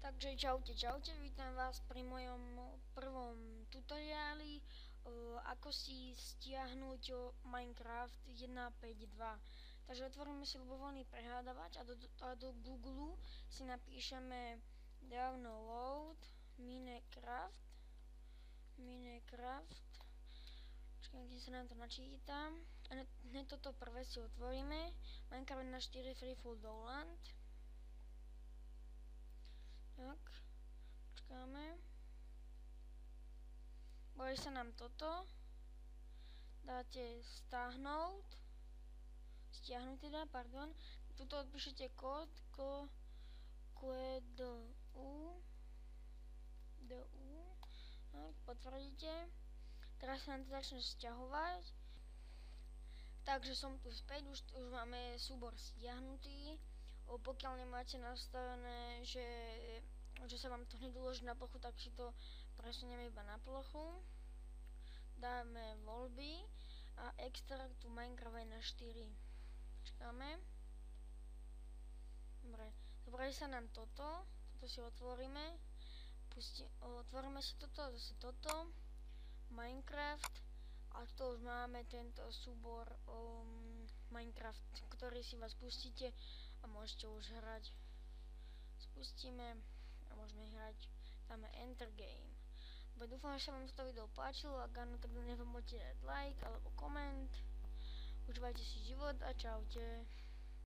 Takže čaute, čaute, vítam vás pri mojom prvom tutoriáli, ako si stiahnuť Minecraft 1.5.2. Takže otvoríme si ľubovoľný prehľadávač a do Google si napíšeme download Minecraft. Počkaj, kde sa nám to načíta. A hneď toto prvé si otvoríme. Minecraft na 4 Free Full Download. Tak, počkáme. Bude sa nám toto. Dáte stiahnuť teda, pardon. Tuto odpíšete kód DU. Tak, potvrdíte. Teraz sa nám to začne sťahovať. Takže som tu späť, už máme súbor stiahnutý. Pokiaľ nemáte nastavené, že sa vám to hneď uloží na plochu, tak si to presunieme iba na plochu. Dáme voľby a extrakt tu Minecraft na 4. Počkáme. Dobre, sa nám toto si otvoríme. Otvoríme si toto, zase toto. Minecraft. A to už máme tento súbor Minecraft, ktorý si vás pustíte a môžete už hrať. Spustíme a môžeme hrať. Dáme Enter Game. Dúfam, že sa vám toto video páčilo. Ak áno, tak nezabudnite dať like alebo koment. Užívajte si život a čaute.